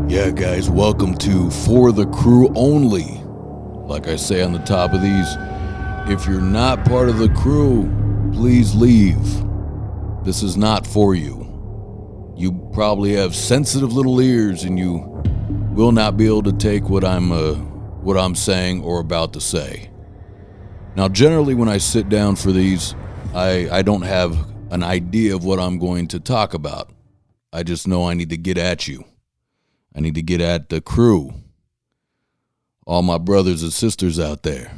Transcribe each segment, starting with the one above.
Yeah, guys, welcome to For the Crew Only. Like I say on the top of these, if you're not part of the crew, please leave. This is not for you. You probably have sensitive little ears and you will not be able to take what I'm saying or about to say. Now, generally when I sit down for these, I don't have an idea of what I'm going to talk about. I just know I need to get at you. I need to get at the crew, all my brothers and sisters out there.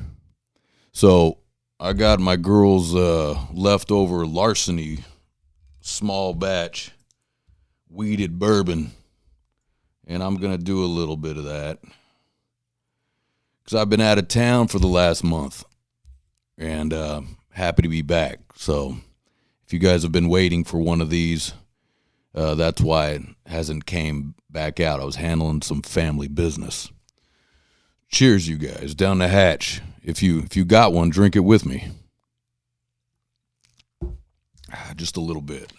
So I got my girls' leftover larceny small batch weeded bourbon, and I'm going to do a little bit of that because I've been out of town for the last month and happy to be back. So if you guys have been waiting for one of these, that's why it hasn't came back out. I was handling some family business. Cheers, you guys. Down the hatch. If you got one, drink it with me. Just a little bit.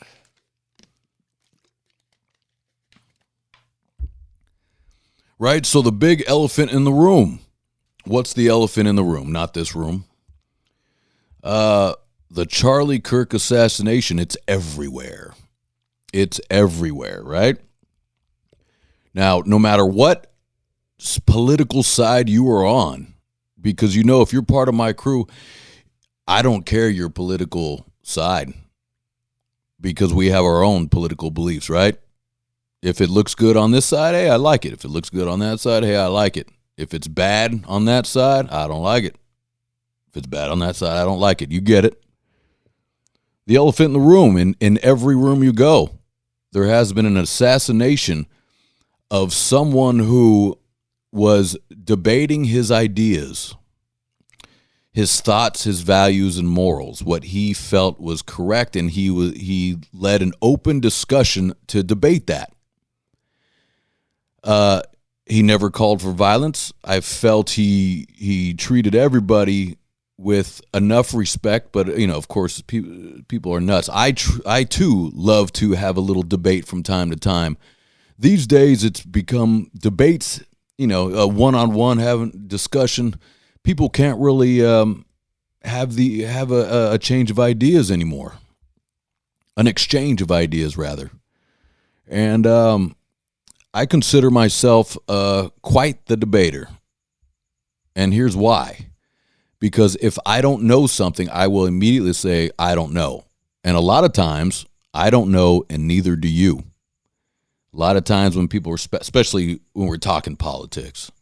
Right, so the big elephant in the room. What's the elephant in the room? Not this room. The Charlie Kirk assassination. It's everywhere. It's everywhere, right? Now, no matter what political side you are on, because you know if you're part of my crew, I don't care your political side because we have our own political beliefs, right? If it looks good on this side, hey, I like it. If it looks good on that side, hey, I like it. If it's bad on that side, I don't like it. If it's bad on that side, I don't like it. You get it. The elephant in the room, in every room you go, there has been an assassination of someone who was debating his ideas, his thoughts, his values, and morals, what he felt was correct, and he led an open discussion to debate that. He never called for violence. I felt he treated everybody with enough respect, but you know, of course, people are nuts. I too love to have a little debate from time to time. These days, it's become debates. You know, a one-on-one having discussion. People can't really have a change of ideas anymore. An exchange of ideas, rather. And I consider myself quite the debater. And here's why. Because if I don't know something, I will immediately say, I don't know. And a lot of times, I don't know, and neither do you. A lot of times when people, especially when we're talking politics,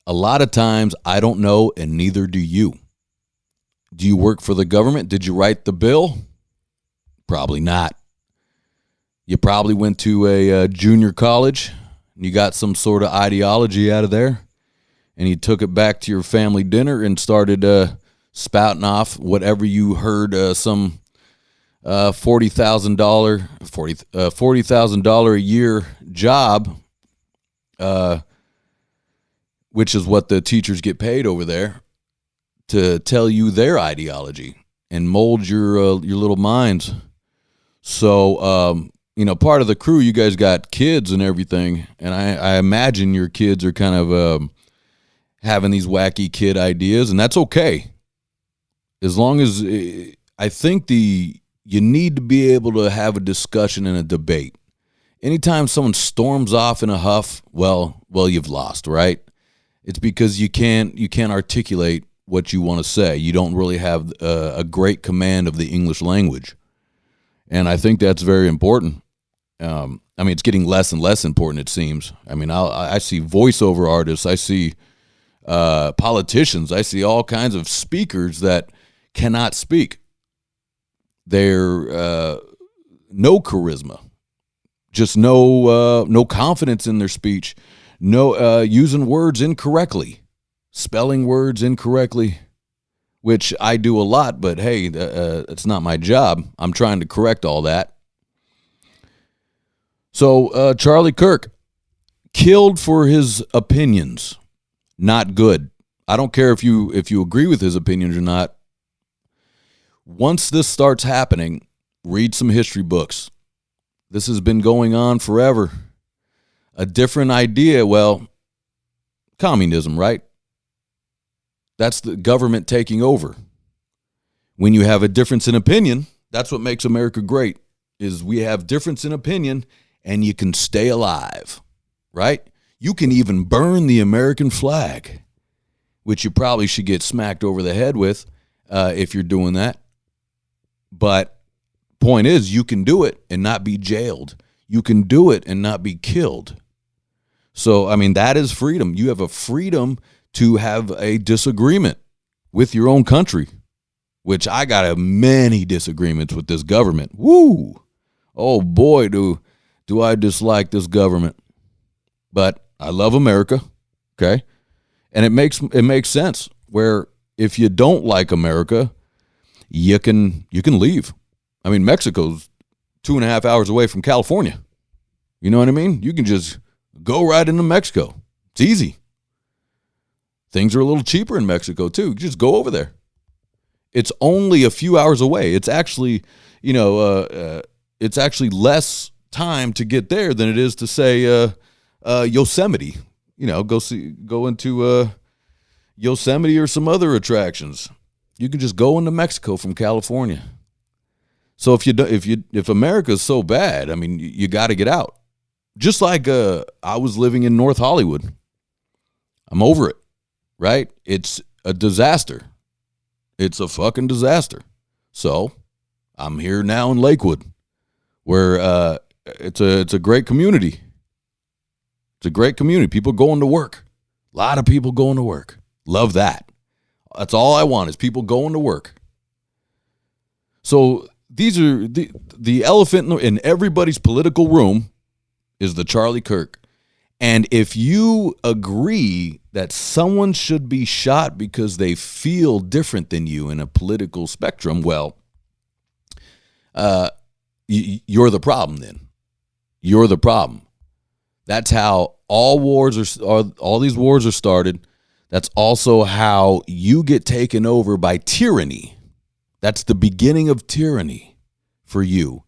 a lot of times I don't know, and neither do you. Do you work for the government? Did you write the bill? Probably not. You probably went to a junior college, and you got some sort of ideology out of there. And you took it back to your family dinner and started spouting off whatever you heard some $40,000 a year job, which is what the teachers get paid over there, to tell you their ideology and mold your little minds. So, part of the crew, you guys got kids and everything, and I imagine your kids are kind of having these wacky kid ideas, and that's okay. As long as I think you need to be able to have a discussion and a debate. Anytime someone storms off in a huff, well, you've lost, right? It's because you can't articulate what you want to say. You don't really have a great command of the English language, and I think that's very important. It's getting less and less important, it seems. I see voiceover artists, I see politicians, I see all kinds of speakers that cannot speak. They're no charisma, just no confidence in their speech, no using words incorrectly, spelling words incorrectly, which I do a lot, but hey, it's not my job. I'm trying to correct all that. So Charlie Kirk, killed for his opinions. Not good. I don't care if you agree with his opinions or not. Once this starts happening, read some history books. This has been going on forever. a different idea, well, communism, right? That's the government taking over. When you have a difference in opinion, that's what makes America great, is we have difference in opinion and you can stay alive, right? You can even burn the American flag, which you probably should get smacked over the head with if you're doing that. But point is, you can do it and not be jailed. You can do it and not be killed. So, I mean, that is freedom. You have a freedom to have a disagreement with your own country, which I got many disagreements with this government. Woo! Oh boy, do I dislike this government. But I love America, okay? And it makes sense where if you don't like America, you can leave. I mean, Mexico's 2.5 hours away from California. You know what I mean? You can just go right into Mexico. It's easy. Things are a little cheaper in Mexico too. Just go over there. It's only a few hours away. It's actually, it's actually less time to get there than it is to say Yosemite. Go into Yosemite or some other attractions. You can just go into Mexico from California. So if America's so bad, I mean, you got to get out. Just like I was living in North Hollywood. I'm over it, right? It's a disaster. It's a fucking disaster. So I'm here now in Lakewood, where it's a great community. It's a great community. People going to work. A lot of people going to work. Love that. That's all I want is people going to work. So these are the elephant in everybody's political room is the Charlie Kirk. And if you agree that someone should be shot because they feel different than you in a political spectrum, well, you're the problem then. You're the problem. That's how all wars all these wars are started. That's also how you get taken over by tyranny. That's the beginning of tyranny for you.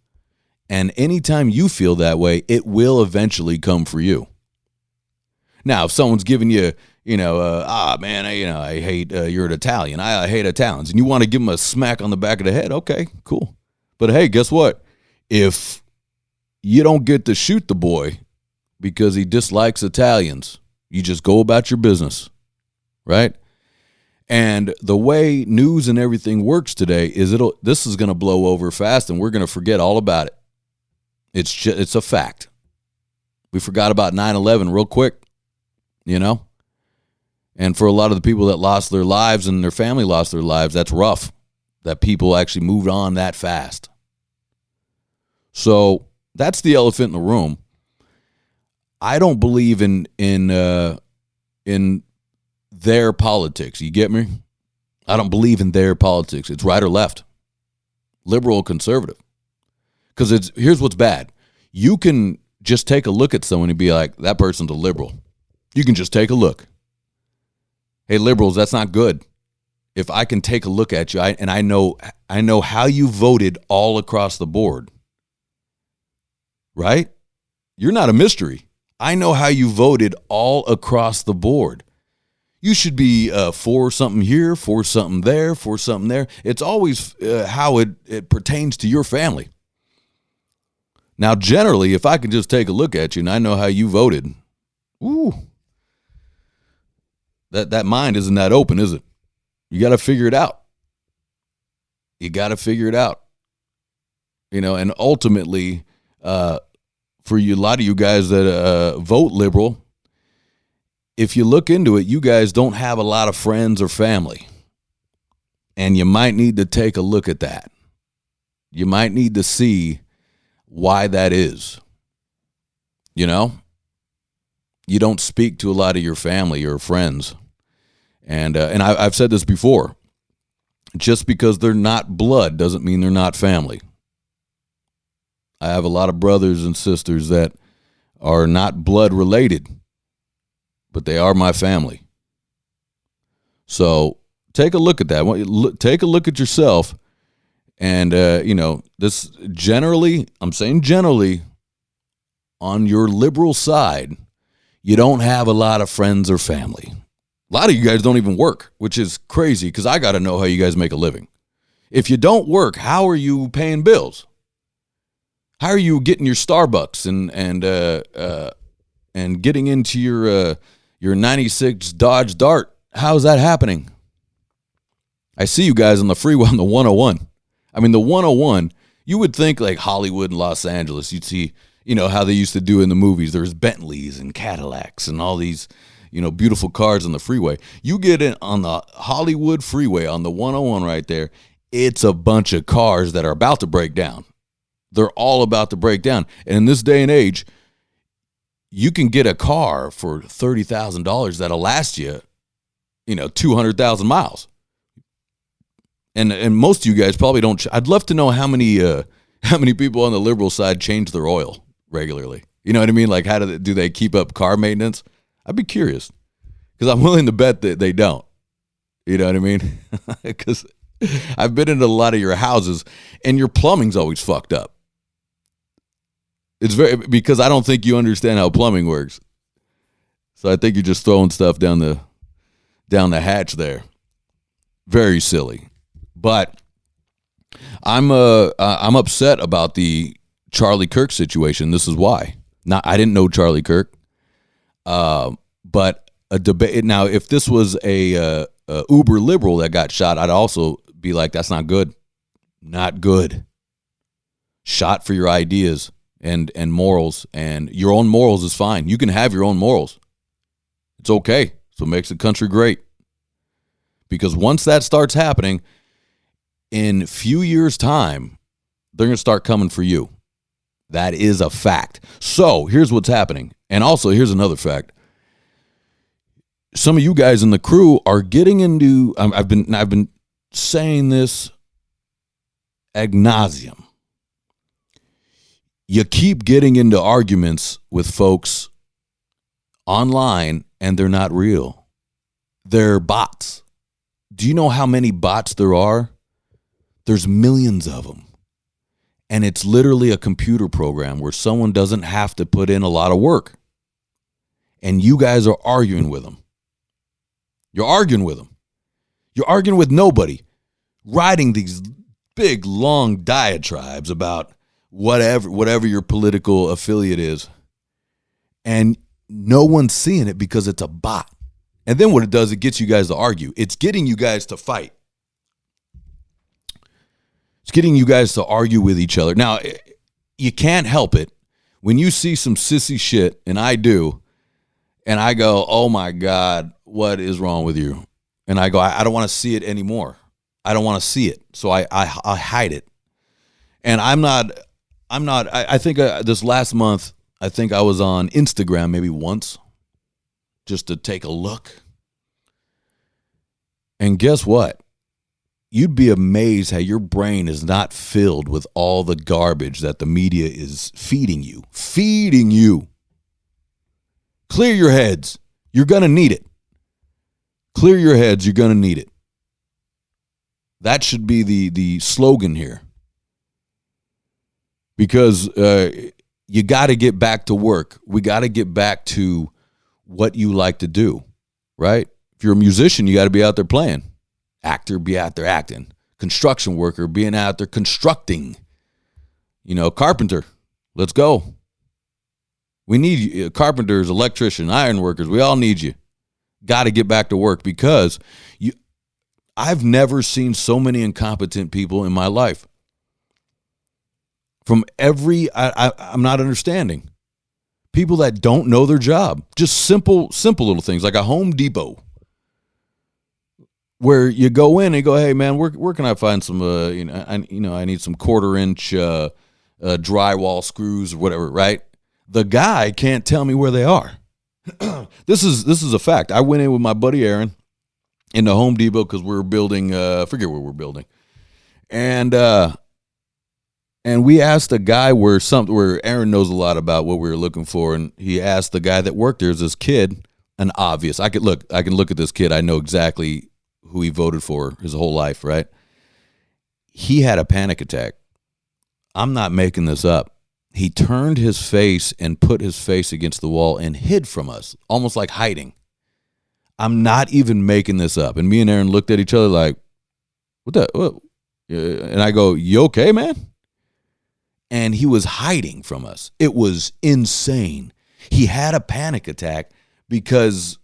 And anytime you feel that way, it will eventually come for you. Now, if someone's giving you, I hate, you're an Italian. I hate Italians. And you want to give them a smack on the back of the head. Okay, cool. But hey, guess what? If you don't get to shoot the boy because he dislikes Italians, you just go about your business, right? And the way news and everything works today is this is going to blow over fast and we're going to forget all about it. It's a fact. We forgot about 9/11 real quick, And for a lot of the people that lost their lives and their family lost their lives, that's rough that people actually moved on that fast. So that's the elephant in the room. I don't believe in their politics. You get me? I don't believe in their politics. It's right or left, liberal or conservative. Because here's what's bad. You can just take a look at someone and be like, that person's a liberal. You can just take a look. Hey, liberals, that's not good. If I can take a look at you and I know how you voted all across the board, right? You're not a mystery. I know how you voted all across the board. You should be for something here, for something there, for something there. It's always how it pertains to your family. Now, generally, if I can just take a look at you and I know how you voted, that mind isn't that open, is it? You got to figure it out. And ultimately, for a lot of you guys that vote liberal, if you look into it, you guys don't have a lot of friends or family. And you might need to take a look at that. You might need to see why that is. You don't speak to a lot of your family or friends. And I've said this before. Just because they're not blood doesn't mean they're not family. I have a lot of brothers and sisters that are not blood related, but they are my family. So take a look at that. Take a look at yourself. And, this generally, I'm saying generally, on your liberal side, you don't have a lot of friends or family. A lot of you guys don't even work, which is crazy because I got to know how you guys make a living. If you don't work, how are you paying bills? How are you getting your Starbucks and getting into your 96 Dodge Dart? How's that happening? I see you guys on the freeway on the 101. I mean, the 101, you would think like Hollywood and Los Angeles. You'd see, how they used to do in the movies. There's Bentleys and Cadillacs and all these, beautiful cars on the freeway. You get in on the Hollywood freeway on the 101 right there, it's a bunch of cars that are about to break down. They're all about to break down. And in this day and age, you can get a car for $30,000 that'll last you, 200,000 miles. And most of you guys probably don't. I'd love to know how many people on the liberal side change their oil regularly. You know what I mean? Like, how do they keep up car maintenance? I'd be curious because I'm willing to bet that they don't. You know what I mean? Because I've been into a lot of your houses and your plumbing's always fucked up. It's because I don't think you understand how plumbing works. So I think you're just throwing stuff down the hatch there. Very silly. But I'm upset about the Charlie Kirk situation. This is why. Now, I didn't know Charlie Kirk, but a debate. Now, if this was a uber liberal that got shot, I'd also be like, that's not good. Not good. Shot for your ideas and morals, and your own morals is fine. You can have your own morals. It's okay. So it makes the country great. Because once that starts happening, in a few years' time, they're going to start coming for you. That is a fact. So here's what's happening. And also, here's another fact. Some of you guys in the crew are getting into, I've been saying this ad nauseum. You keep getting into arguments with folks online, and they're not real. They're bots. Do you know how many bots there are? There's millions of them. And it's literally a computer program where someone doesn't have to put in a lot of work. And you guys are arguing with them. You're arguing with them. You're arguing with nobody. Writing these big, long diatribes about whatever your political affiliate is. And no one's seeing it because it's a bot. And then what it does, it gets you guys to argue. It's getting you guys to fight. It's getting you guys to argue with each other. Now, you can't help it. When you see some sissy shit, and I do, and I go, oh my God, what is wrong with you? And I go, I don't want to see it anymore. I don't want to see it. So I hide it. And I think this last month, I think I was on Instagram maybe once just to take a look. And guess what? You'd be amazed how your brain is not filled with all the garbage that the media is feeding you. Feeding you. Clear your heads. You're going to need it. Clear your heads. You're going to need it. That should be the slogan here. Because you got to get back to work. We got to get back to what you like to do, right? If you're a musician, you got to be out there playing. Actor, be out there acting. Construction worker, being out there constructing. Carpenter, let's go. We need you, carpenters, electricians, iron workers. We all need you. Got to get back to work because I've never seen so many incompetent people in my life. From I'm not understanding. People that don't know their job. Just simple little things like a Home Depot. Where you go in and you go, hey man, where can I find some, I need some 1/4-inch drywall screws or whatever, right? The guy can't tell me where they are. This is a fact. I went in with my buddy Aaron in the Home Depot because we were building, I forget what we're building, and we asked a guy where Aaron knows a lot about what we were looking for, and he asked the guy that worked there, this kid, an obvious. I can look at this kid. I know exactly who he voted for his whole life, right? He had a panic attack. I'm not making this up. he turned his face and put his face against the wall and hid from us, almost like hiding. I'm not even making this up. And me and Aaron looked at each other like, what? And I go, you okay, man? And he was hiding from us. It was insane. He had a panic attack because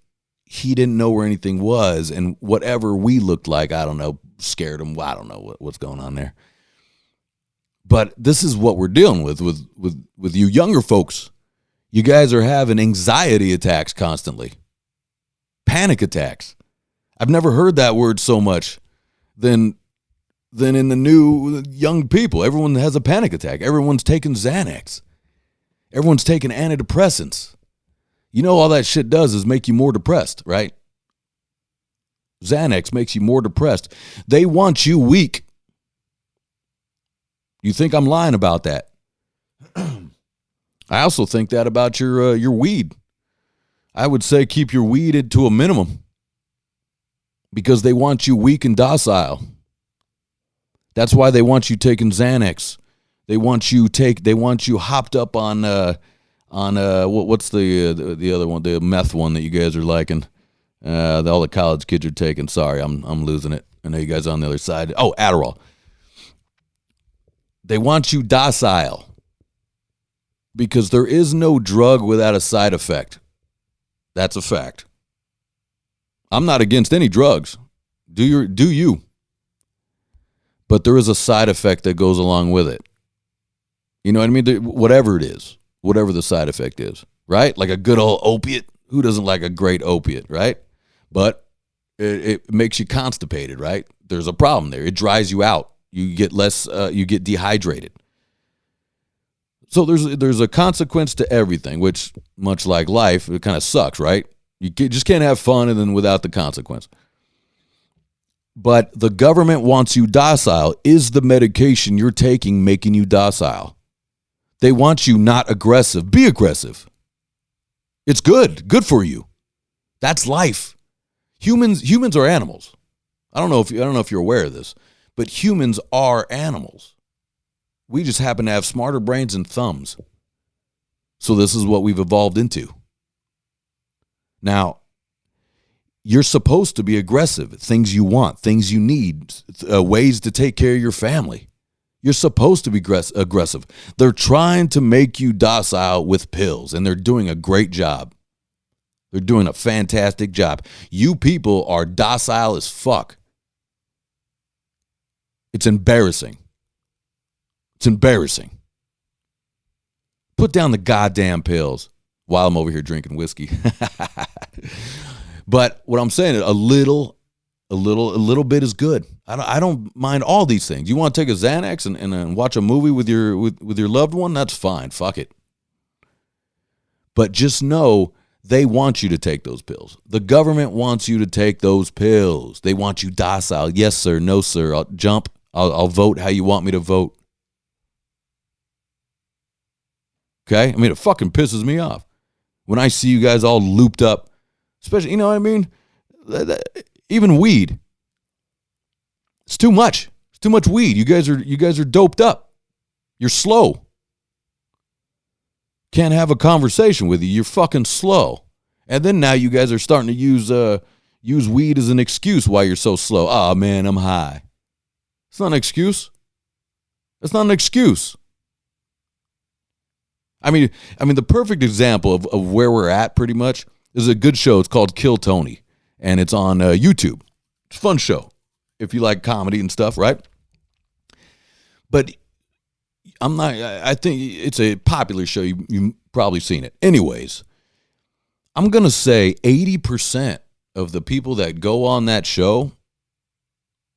he didn't know where anything was, and whatever we looked like, I don't know, scared him. I don't know what's going on there. But this is what we're dealing with you younger folks. You guys are having anxiety attacks constantly. Panic attacks. I've never heard that word so much than in the new young people. Everyone has a panic attack. Everyone's taking Xanax. Everyone's taking antidepressants. You know, all that shit does is make you more depressed, right? Xanax makes you more depressed. They want you weak. You think I'm lying about that? I also think that about your weed. I would say keep your weed to a minimum because they want you weak and docile. That's why they want you taking Xanax. They want you hopped up on what's the other one, the meth one that you guys are liking. All the college kids are taking. Sorry, I'm losing it. I know you guys are on the other side. Oh, Adderall. They want you docile because there is no drug without a side effect. That's a fact. I'm not against any drugs. Do you? But there is a side effect that goes along with it. You know what I mean? Whatever it is, whatever the side effect is, right? Like a good old opiate. Who doesn't like a great opiate, right? But it makes you constipated, right? There's a problem there. It dries you out. You get you get dehydrated. So there's a consequence to everything, which, much like life, it kind of sucks, right? You just can't have fun and then without the consequence. But the government wants you docile. Is the medication you're taking making you docile? They want you not aggressive. Be aggressive. It's good. Good for you. That's life. Humans are animals. I don't know if you're aware of this, but humans are animals. We just happen to have smarter brains and thumbs. So this is what we've evolved into. Now, you're supposed to be aggressive. Things you want, things you need, ways to take care of your family. You're supposed to be aggressive. They're trying to make you docile with pills, and they're doing a great job. They're doing a fantastic job. You people are docile as fuck. It's embarrassing. It's embarrassing. Put down the goddamn pills while I'm over here drinking whiskey. But what I'm saying is a little bit is good. I don't mind all these things. You want to take a Xanax and watch a movie with your loved one? That's fine. Fuck it. But just know they want you to take those pills. The government wants you to take those pills. They want you docile. Yes, sir. No, sir. I'll jump. I'll vote how you want me to vote. Okay? I mean, it fucking pisses me off when I see you guys all looped up, especially, you know what I mean? Even weed. It's too much. It's too much weed. You guys are doped up. You're slow. Can't have a conversation with you. You're fucking slow. And then now you guys are starting to use weed as an excuse why you're so slow. Oh man, I'm high. It's not an excuse. That's not an excuse. I mean, the perfect example of where we're at pretty much is a good show. It's called Kill Tony, and it's on YouTube. It's a fun show if you like comedy and stuff, right? But I think it's a popular show. You've probably seen it. Anyways, I'm going to say 80% of the people that go on that show,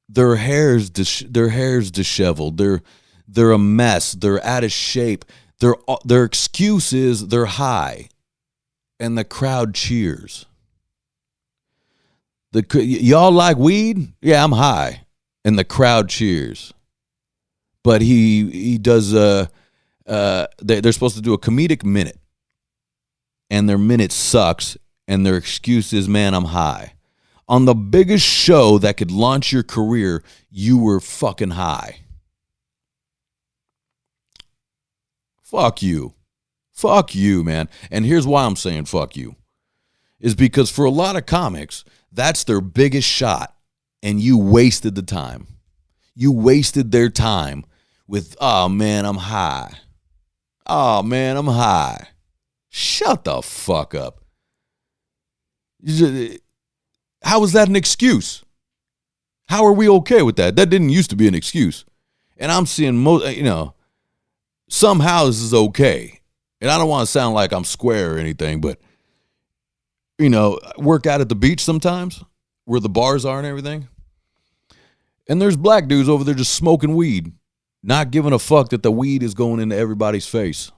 their hair's disheveled. They're a mess. They're out of shape. Their excuse is they're high, and the crowd cheers. Y'all like weed? Yeah, I'm high, and the crowd cheers. But he does. They're supposed to do a comedic minute, and their minute sucks, and their excuse is, man, I'm high. On the biggest show that could launch your career, you were fucking high. Fuck you. Fuck you, man. And here's why I'm saying fuck you. Is because for a lot of comics, that's their biggest shot. And you wasted the time. You wasted their time with, oh, man, I'm high. Oh, man, I'm high. Shut the fuck up. How is that an excuse? How are we okay with that? That didn't used to be an excuse. And I'm seeing, somehow this is okay. And I don't want to sound like I'm square or anything, but, work out at the beach sometimes where the bars are and everything. And there's black dudes over there just smoking weed, not giving a fuck that the weed is going into everybody's face.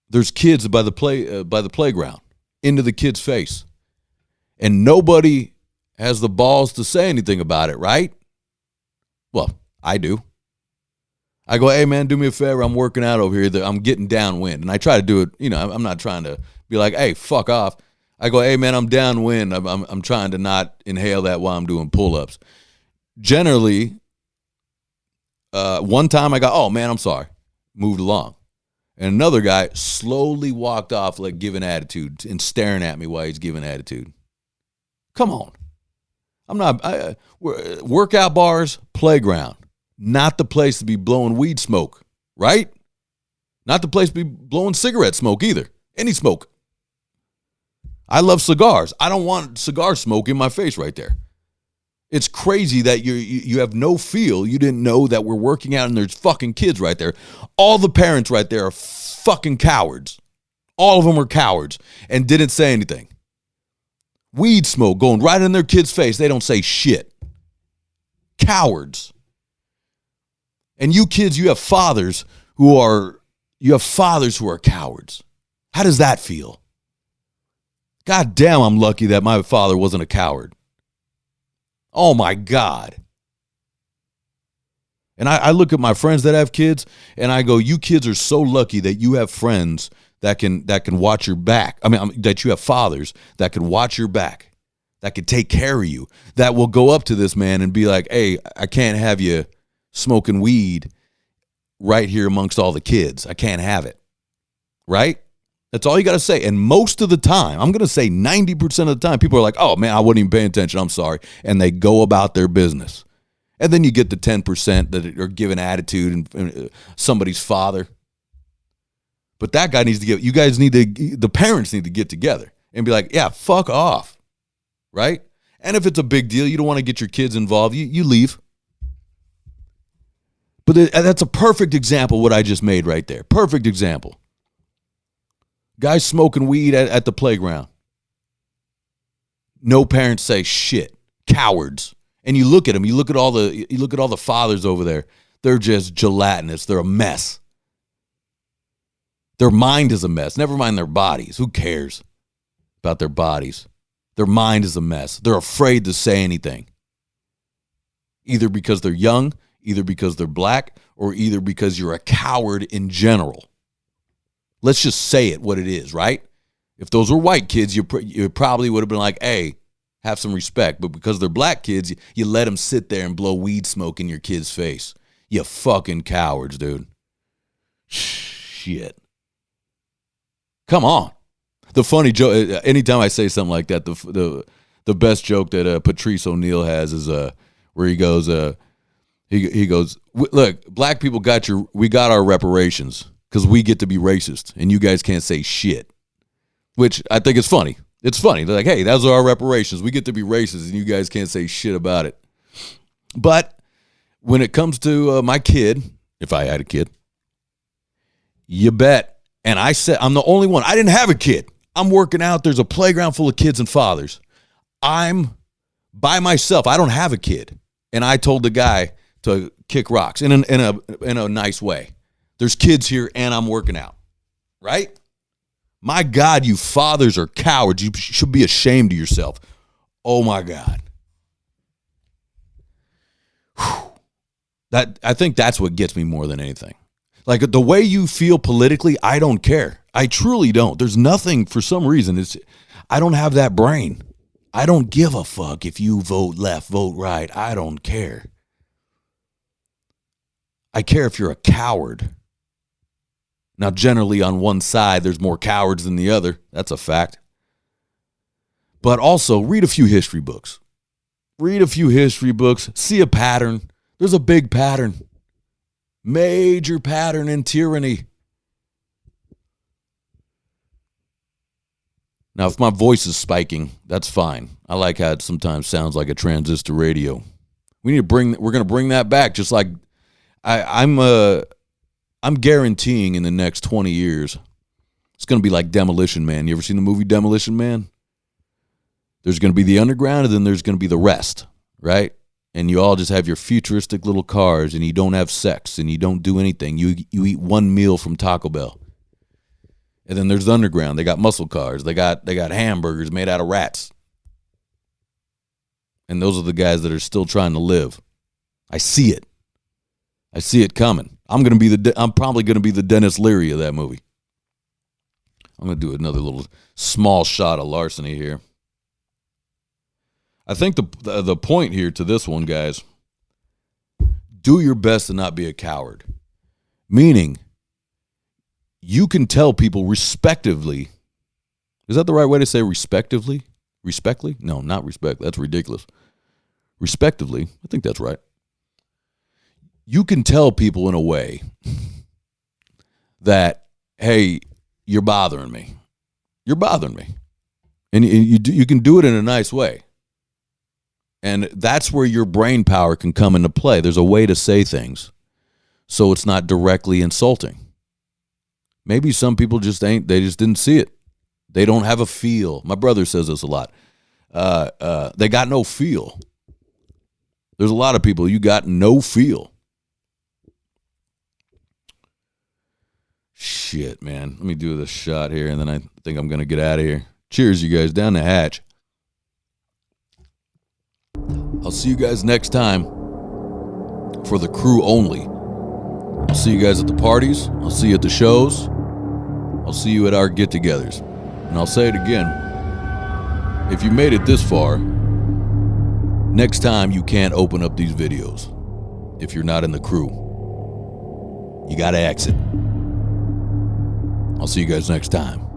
There's kids by the playground, into the kid's face. And nobody has the balls to say anything about it, right? Well, I do. I go, hey, man, do me a favor. I'm working out over here. I'm getting downwind. And I try to do it, I'm not trying to be like, hey, fuck off. I go, hey, man, I'm downwind. I'm trying to not inhale that while I'm doing pull-ups. Generally, one time I go, oh, man, I'm sorry. Moved along. And another guy slowly walked off like giving attitude and staring at me while he's giving attitude. Come on. Workout bars, playground. Not the place to be blowing weed smoke, right? Not the place to be blowing cigarette smoke either. Any smoke. I love cigars. I don't want cigar smoke in my face right there. It's crazy that you have no feel. You didn't know that we're working out and there's fucking kids right there. All the parents right there are fucking cowards. All of them are cowards and didn't say anything. Weed smoke going right in their kid's face. They don't say shit. Cowards. And you kids, you have fathers who are cowards. How does that feel? God damn, I'm lucky that my father wasn't a coward. Oh my God. And I look at my friends that have kids and I go, you kids are so lucky that you have friends that can watch your back. That you have fathers that can watch your back, that can take care of you, that will go up to this man and be like, hey, I can't have you smoking weed right here amongst all the kids. I can't have it. Right? That's all you got to say. And most of the time, I'm going to say 90% of the time, people are like, oh, man, I wasn't even paying attention. I'm sorry. And they go about their business. And then you get the 10% that are giving attitude and somebody's father. But that guy needs to the parents need to get together and be like, yeah, fuck off. Right? And if it's a big deal, you don't want to get your kids involved, you leave. But that's a perfect example of what I just made right there. Perfect example. Guys smoking weed at the playground. No parents say shit. Cowards. And you look at them. You look at all the fathers over there. They're just gelatinous. They're a mess. Their mind is a mess. Never mind their bodies. Who cares about their bodies? Their mind is a mess. They're afraid to say anything. Either because they're young, either because they're black, or either because you're a coward in general. Let's just say it what it is, right? If those were white kids, you probably would have been like, hey, have some respect. But because they're black kids, you let them sit there and blow weed smoke in your kid's face. You fucking cowards, dude. Shit. Come on. The funny joke, anytime I say something like that, the best joke that Patrice O'Neal has is where he goes, he goes, look, black people we got our reparations. Because we get to be racist, and you guys can't say shit. Which I think is funny. It's funny. They're like, hey, those are our reparations. We get to be racist, and you guys can't say shit about it. But when it comes to my kid, if I had a kid, you bet. And I said, I'm the only one. I didn't have a kid. I'm working out. There's a playground full of kids and fathers. I'm by myself. I don't have a kid. And I told the guy to kick rocks in a nice way. There's kids here and I'm working out, right? My God, you fathers are cowards. You should be ashamed of yourself. Oh my God. Whew. I think that's what gets me more than anything. Like the way you feel politically, I don't care. I truly don't. There's nothing, for some reason, I don't have that brain. I don't give a fuck if you vote left, vote right. I don't care. I care if you're a coward. Now, generally on one side, there's more cowards than the other. That's a fact. But also, read a few history books. Read a few history books. See a pattern. There's a big pattern. Major pattern in tyranny. Now, if my voice is spiking, that's fine. I like how it sometimes sounds like a transistor radio. We're going to bring that back. Just like I'm guaranteeing in the next 20 years, it's going to be like Demolition Man. You ever seen the movie Demolition Man? There's going to be the underground, and then there's going to be the rest, right? And you all just have your futuristic little cars, and you don't have sex, and you don't do anything. You eat one meal from Taco Bell. And then there's the underground. They got muscle cars. They got hamburgers made out of rats. And those are the guys that are still trying to live. I see it. I see it coming. I'm probably going to be the Dennis Leary of that movie. I'm going to do another little small shot of larceny here. I think the point here to this one, guys, do your best to not be a coward. Meaning, you can tell people respectively. Is that the right way to say respectively? Respectfully? No, not respect. That's ridiculous. Respectively, I think that's right. You can tell people in a way that, hey, you're bothering me. You're bothering me. And you can do it in a nice way. And that's where your brain power can come into play. There's a way to say things so it's not directly insulting. Maybe some people they just didn't see it. They don't have a feel. My brother says this a lot. They got no feel. There's a lot of people, you got no feel. Shit, man. Let me do this shot here, and then I think I'm going to get out of here. Cheers, you guys. Down the hatch. I'll see you guys next time for the crew only. I'll see you guys at the parties. I'll see you at the shows. I'll see you at our get-togethers. And I'll say it again. If you made it this far, next time you can't open up these videos if you're not in the crew. You got to exit. I'll see you guys next time.